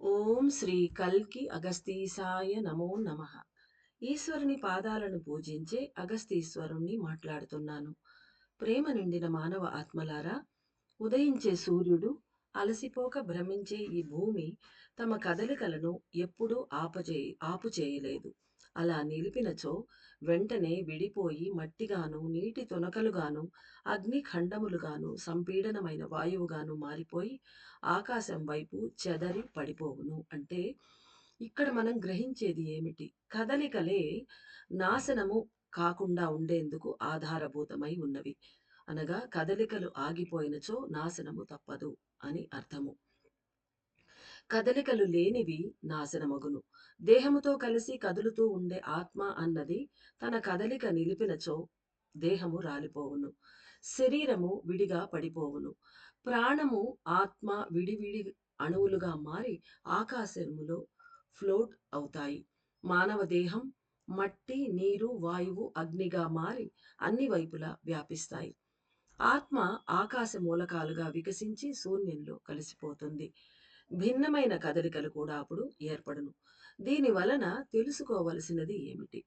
ఓం శ్రీ కల్కి అగస్తీసాయ నమో నమః. ఈశ్వరుని పాదాలను పూజించే అగస్తీశ్వరుణ్ణి మాట్లాడుతున్నాను. ప్రేమ నిండిన మానవ ఆత్మలారా, ఉదయించే సూర్యుడు, అలసిపోక భ్రమించే ఈ భూమి తమ కదలికలను ఎప్పుడూ ఆపుచేయలేదు. అలా నిలిపినచో వెంటనే విడిపోయి మట్టిగాను, నీటి తునకలుగాను, అగ్ని ఖండములుగాను, సంపీడనమైన వాయువుగాను మారిపోయి ఆకాశం వైపు చెదరి పడిపోవును. అంటే ఇక్కడ మనం గ్రహించేది ఏమిటి? కదలికలే నాశనము కాకుండా ఉండేందుకు ఆధారభూతమై ఉన్నవి. అనగా కదలికలు ఆగిపోయినచో నాశనము తప్పదు అని అర్థము. కదలికలు లేనివి నాశనమగును. దేహముతో కలిసి కదులుతూ ఉండే ఆత్మ అన్నది తన కదలిక నిలిపినచో దేహము రాలిపోవును. శరీరము విడిగా పడిపోవును. ప్రాణము, ఆత్మ విడివిడి అణువులుగా మారి ఆకాశములో ఫ్లోట్ అవుతాయి. మానవ దేహం మట్టి, నీరు, వాయువు, అగ్నిగా మారి అన్ని వైపులా వ్యాపిస్తాయి. ఆత్మ ఆకాశ మూలకాలుగా వికసించి శూన్యంలో కలిసిపోతుంది. భిన్నమైన కదలికలు కూడా అప్పుడు ఏర్పడును. దీని వలన తెలుసుకోవలసినది ఏమిటి?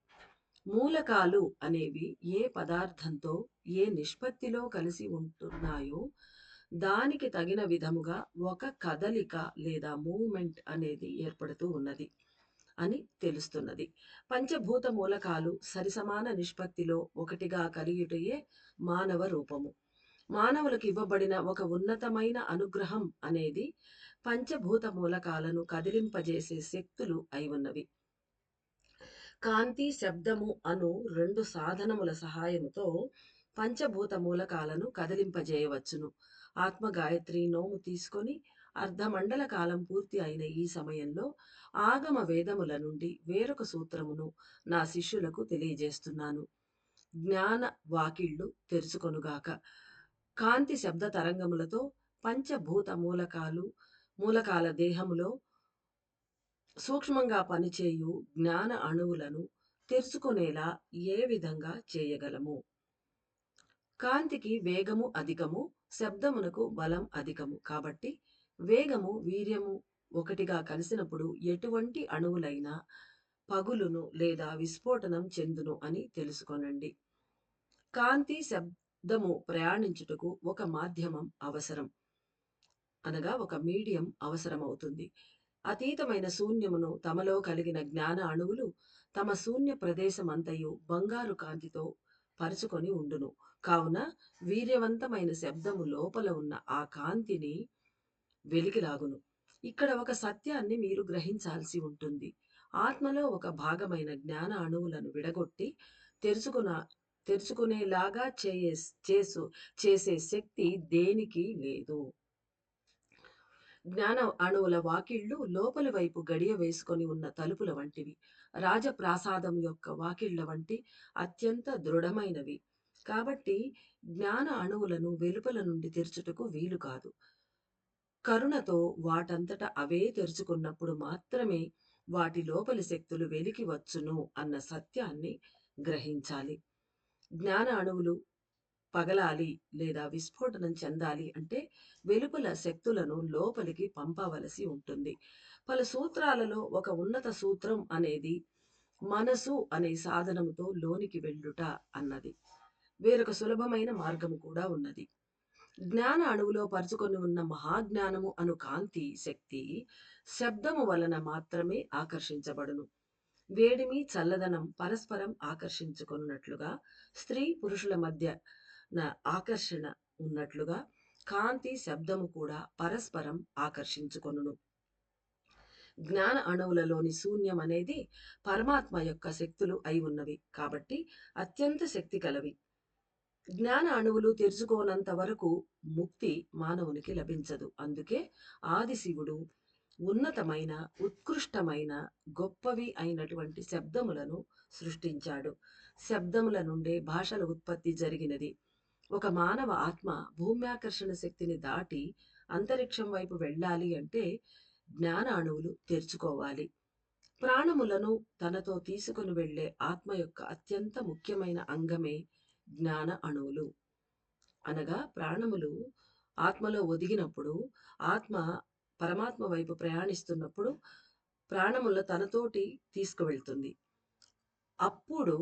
మూలకాలు అనేవి ఏ పదార్థంతో ఏ నిష్పత్తిలో కలిసి ఉంటున్నాయో దానికి తగిన విధముగా ఒక కదలిక లేదా మూవ్‌మెంట్ అనేది ఏర్పడుతూ ఉన్నది అని తెలుస్తున్నది. పంచభూత మూలకాలు సరిసమాన నిష్పత్తిలో ఒకటిగా కలియుటయే మానవ రూపము. మానవులకు ఇవ్వబడిన ఒక ఉన్నతమైన అనుగ్రహం అనేది పంచభూత మూలకాలను కదిలింపజేసే శక్తులు అయి ఉన్నవి. కాంతి, శబ్దము అను 2 సాధనముల సహాయముతో పంచభూత మూలకాలను కదిలింపజేయవచ్చును. ఆత్మ గాయత్రి నోము తీసుకొని అర్ధమండల కాలం పూర్తి అయిన ఈ సమయంలో ఆగమ వేదముల నుండి వేరొక సూత్రమును నా శిష్యులకు తెలియజేస్తున్నాను. జ్ఞాన వాకిళ్ళు తెరుచుకొనుగాక. కాంతి శబ్ద తరంగములతో పంచభూత మూలకాల దేహములో సూక్ష్మంగా పనిచేయు జ్ఞాన అణువులను తెరుచుకునేలా ఏ విధంగా చేయగలము? కాంతికి వేగము అధికము, శబ్దమునకు బలం అధికము. కాబట్టి వేగము, వీర్యము ఒకటిగా కలిసినప్పుడు ఎటువంటి అణువులైనా పగులును లేదా విస్ఫోటనం చెందును అని తెలుసుకొనండి. కాంతి, శబ్దము ప్రయాణించుటకు ఒక మాధ్యమం అవసరం. అనగా ఒక మీడియం అవసరమవుతుంది. అతీతమైన శూన్యమును తమలో కలిగిన జ్ఞాన అణువులు తమ శూన్య ప్రదేశమంతయు బంగారు కాంతితో పరుచుకొని ఉండును. కావున వీర్యవంతమైన శబ్దము లోపల ఉన్న ఆ కాంతిని వెలికిలాగును. ఇక్కడ ఒక సత్యాన్ని మీరు గ్రహించాల్సి ఉంటుంది. ఆత్మలో ఒక భాగమైన జ్ఞాన అణువులను విడగొట్టి తెరుచుకున తెరుచుకునేలాగా చేసే శక్తి దేనికి లేదు. జ్ఞాన అణువుల వాకిళ్ళు లోపలి వైపు గడియ వేసుకొని ఉన్న తలుపుల వంటివి. రాజప్రాసాదం యొక్క వాకిళ్ళ వంటి అత్యంత దృఢమైనవి. కాబట్టి జ్ఞాన అణువులను వెలుపల నుండి తెరుచుటకు వీలు కాదు. కరుణతో వాటంతట అవే తెరుచుకున్నప్పుడు మాత్రమే వాటి లోపలి శక్తులు వెలికి వచ్చును అన్న సత్యాన్ని గ్రహించాలి. జ్ఞాన అణువులు పగలాలి లేదా విస్ఫోటనం చెందాలి అంటే వెలుపల శక్తులను లోపలికి పంపవలసి ఉంటుంది. పలు సూత్రాలలో ఒక ఉన్నత సూత్రం అనేది మనసు అనే సాధనముతో లోనికి వెళ్ళుట అన్నది. వేరొక సులభమైన మార్గము కూడా ఉన్నది. జ్ఞాన అణువులో పరుచుకొని ఉన్న మహాజ్ఞానము అను కాంతి శక్తి శబ్దము వలన మాత్రమే ఆకర్షించబడును. వేడిమి, చల్లదనం పరస్పరం ఆకర్షించుకున్నట్లుగా స్త్రీ పురుషుల మధ్య ఆకర్షణ ఉన్నట్లుగా కాంతి, శబ్దము కూడా పరస్పరం ఆకర్షించుకొనును. జ్ఞాన అణువులలోని శూన్యం అనేది పరమాత్మ యొక్క శక్తులు అయి ఉన్నవి. కాబట్టి అత్యంత శక్తి కలవి. జ్ఞాన అణువులు తెరుచుకోనంత వరకు ముక్తి మానవునికి లభించదు. అందుకే ఆదిశివుడు ఉన్నతమైన, ఉత్కృష్టమైన, గొప్పవి అయినటువంటి శబ్దములను సృష్టించాడు. శబ్దముల నుండే భాషల ఉత్పత్తి జరిగినది. ఒక మానవ ఆత్మ భూమ్యాకర్షణ శక్తిని దాటి అంతరిక్షం వైపు వెళ్ళాలి అంటే జ్ఞాన అణువులు తెరుచుకోవాలి. ప్రాణములను తనతో తీసుకొని వెళ్ళే ఆత్మ యొక్క అత్యంత ముఖ్యమైన అంగమే జ్ఞాన అణువులు. అనగా ప్రాణములు ఆత్మలో ఒదిగినప్పుడు ఆత్మ పరమాత్మ వైపు ప్రయాణిస్తున్నప్పుడు ప్రాణముల తనతోటి తీసుకువెళ్తుంది. అప్పుడు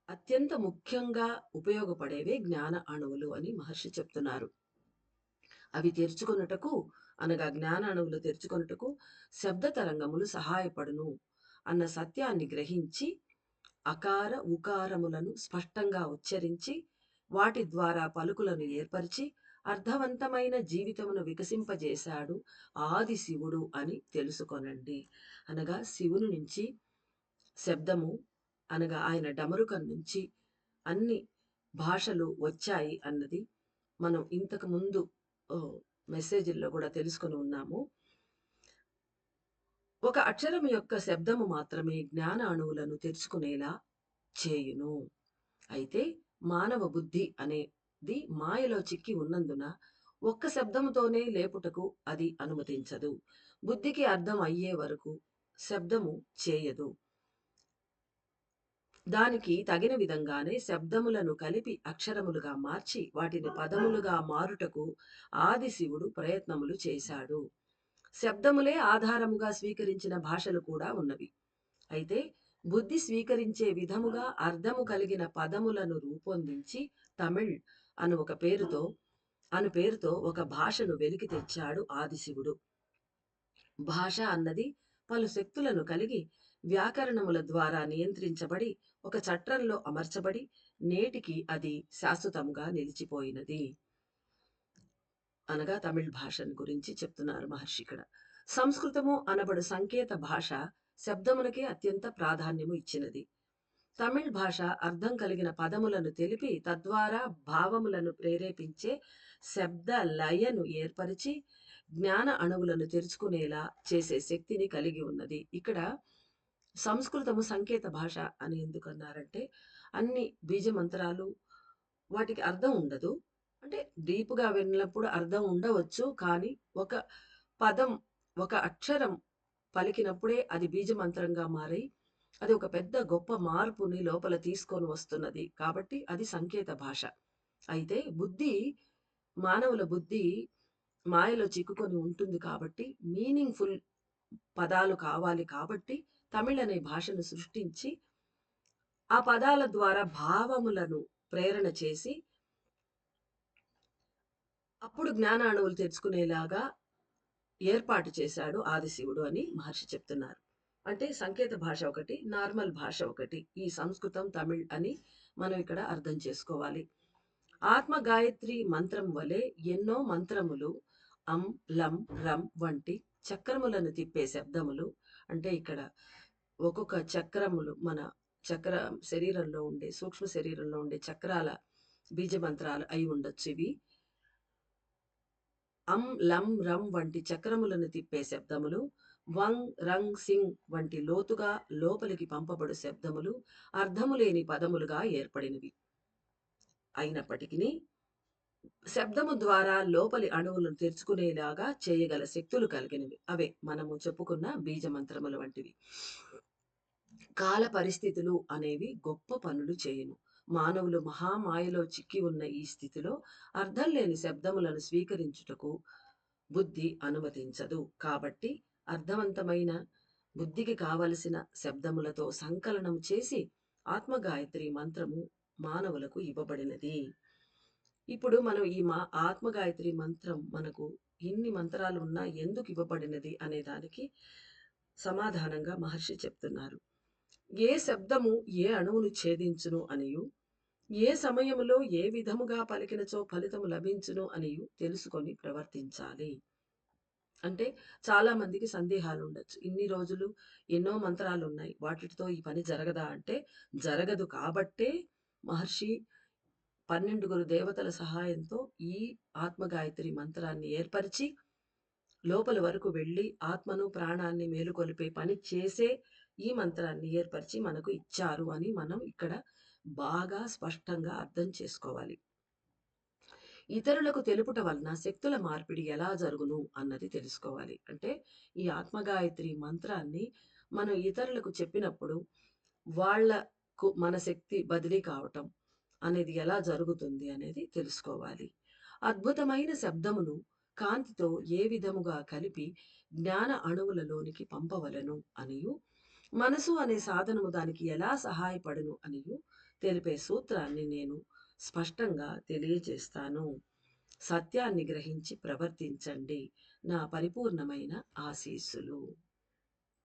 అత్యంత ముఖ్యంగా ఉపయోగపడేవే జ్ఞాన అణువులు అని మహర్షి చెప్తున్నారు. అవి తెరుచుకొనుటకు అనగా జ్ఞాన అణువులు తెరుచుకొనుటకు శబ్ద తరంగములు సహాయపడును అన్న సత్యాన్ని గ్రహించి అకార, ఉకారములను స్పష్టంగా ఉచ్చరించి వాటి ద్వారా పలుకులను ఏర్పరిచి అర్థవంతమైన జీవితమును వికసింపజేశాడు ఆది శివుడు అని తెలుసుకొనండి. అనగా శివుని నుంచి శబ్దము అనగా ఆయన డమరుకం నుంచి అన్ని భాషలు వచ్చాయి అన్నది మనం ఇంతకు ముందు మెసేజ్‌ల్లో కూడా తెలుసుకొని ఉన్నాము. ఒక అక్షరం యొక్క శబ్దము మాత్రమే జ్ఞాన అణువులను తెరుచుకునేలా చేయును. అయితే మానవ బుద్ధి అనేది మాయలో చిక్కి ఉన్నందున ఒక్క శబ్దముతోనే లేపుటకు అది అనుమతించదు. బుద్ధికి అర్థం అయ్యే వరకు శబ్దము చేయదు. దానికి తగిన విధంగానే శబ్దములను కలిపి అక్షరములుగా మార్చి వాటిని పదములుగా మారుటకు ఆది శివుడు ప్రయత్నములు చేశాడు. శబ్దములే ఆధారముగా స్వీకరించిన భాషలు కూడా ఉన్నవి. అయితే బుద్ధి స్వీకరించే విధముగా అర్థము కలిగిన పదములను రూపొందించి తమిళ్ అను ఒక పేరుతో ఒక భాషను వెలికి తెచ్చాడు ఆదిశివుడు. భాష అన్నది పలు శక్తులను కలిగి వ్యాకరణముల ద్వారా నియంత్రించబడి ఒక చట్రంలో అమర్చబడి నేటికి అది శాశ్వతముగా నిలిచిపోయినది. అనగా తమిళ్ భాషను గురించి చెప్తున్నారు మహర్షి ఇక్కడ. సంస్కృతము అనబడు సంకేత భాష శబ్దములకే అత్యంత ప్రాధాన్యము ఇచ్చినది. తమిళ్ భాష అర్థం కలిగిన పదములను తెలిపి తద్వారా భావములను ప్రేరేపించే శబ్ద లయను ఏర్పరిచి జ్ఞాన అణువులను తెరుచుకునేలా చేసే శక్తిని కలిగి ఉన్నది. ఇక్కడ సంస్కృతము సంకేత భాష అని ఎందుకన్నారంటే అన్ని బీజ మంత్రాలు వాటికి అర్థం ఉండదు. అంటే డీప్‌గా విన్నప్పుడు అర్థం ఉండవచ్చు. కానీ ఒక పదం, ఒక అక్షరం పలికినప్పుడే అది బీజమంత్రంగా మారి అది ఒక పెద్ద గొప్ప మార్పుని లోపల తీసుకొని వస్తున్నది. కాబట్టి అది సంకేత భాష. అయితే మానవుల బుద్ధి మాయలో చిక్కుకొని ఉంటుంది కాబట్టి మీనింగ్‌ఫుల్ పదాలు కావాలి కాబట్టి తమిళ్ అనే భాషను సృష్టించి ఆ పదాల ద్వారా భావములను ప్రేరణ చేసి అప్పుడు జ్ఞాన అణువులు తెరుచుకునేలాగా ఏర్పాటు చేశాడు ఆదిశివుడు అని మహర్షి చెప్తున్నారు. అంటే సంకేత భాష ఒకటి, నార్మల్ భాష ఒకటి. ఈ సంస్కృతం, తమిళ్ అని మనం ఇక్కడ అర్థం చేసుకోవాలి. ఆత్మ గాయత్రి మంత్రం వలె ఎన్నో మంత్రములు అం, లం, రం వంటి చక్రములను తిప్పే శబ్దములు అంటే ఇక్కడ ఒక్కొక్క చక్రములు మన చక్ర శరీరంలో ఉండే సూక్ష్మ శరీరంలో ఉండే చక్రాల బీజ మంత్రాలు అయి ఉండొచ్చు ఇవి. అం, లం, రం వంటి చక్రములను తిప్పే శబ్దములు, వంగ్, రంగ్, సింగ్ వంటి లోతుగా లోపలికి పంపబడు శబ్దములు అర్థము లేని పదములుగా ఏర్పడినవి. అయినప్పటికిని శబ్దము ద్వారా లోపలి అణువులను తెరుచుకునేలాగా చేయగల శక్తులు కలిగినవి. అవే మనము చెప్పుకున్న బీజ మంత్రములు వంటివి. కాల పరిస్థితులు అనేవి గొప్ప పనులు చేయును. మానవులు మహామాయలో చిక్కి ఉన్న ఈ స్థితిలో అర్థం లేని శబ్దములను స్వీకరించుటకు బుద్ధి అనుమతించదు. కాబట్టి అర్థవంతమైన బుద్ధికి కావలసిన శబ్దములతో సంకలనం చేసి ఆత్మగాయత్రి మంత్రము మానవులకు ఇవ్వబడినది. ఇప్పుడు మనం ఈ ఆత్మగాయత్రి మంత్రం మనకు ఇన్ని మంత్రాలు ఉన్నా ఎందుకు ఇవ్వబడినది అనే దానికి సమాధానంగా మహర్షి చెప్తున్నారు. ఏ శబ్దము ఏ అణువును ఛేదించును అనియు, ఏ సమయములో ఏ విధముగా పలికినచో ఫలితము లభించును అనియు తెలుసుకొని ప్రవర్తించాలి. అంటే చాలా మందికి సందేహాలుండొచ్చు. ఇన్ని రోజులు ఎన్నో మంత్రాలున్నాయి. వాటితో ఈ పని జరగదా అంటే, జరగదు కాబట్టే మహర్షి 12 దేవతల సహాయంతో ఈ ఆత్మగాయత్రి మంత్రాన్ని ఏర్పరిచి, లోపలి వరకు వెళ్ళి ఆత్మను, ప్రాణాన్ని మేలుకొలిపే పని చేసే ఈ మంత్రాన్ని ఏర్పరిచి మనకు ఇచ్చారు అని మనం ఇక్కడ బాగా స్పష్టంగా అర్థం చేసుకోవాలి. ఇతరులకు తెలుపుట వలన శక్తుల మార్పిడి ఎలా జరుగును అన్నది తెలుసుకోవాలి. అంటే ఈ ఆత్మగాయత్రి మంత్రాన్ని మనం ఇతరులకు చెప్పినప్పుడు వాళ్ళకు మన శక్తి బదిలీ కావటం అనేది ఎలా జరుగుతుంది అనేది తెలుసుకోవాలి. అద్భుతమైన శబ్దమును కాంతితో ఏ విధముగా కలిపి జ్ఞాన అణువులలోనికి పంపవలెను అనియు, మనసు అనే సాధనము దానికి ఎలా సహాయపడును అనియు తెలిపే సూత్రాన్ని నేను స్పష్టంగా తెలియజేస్తాను. సత్యాన్ని గ్రహించి ప్రవర్తించండి. నా పరిపూర్ణమైన ఆశీస్సులు.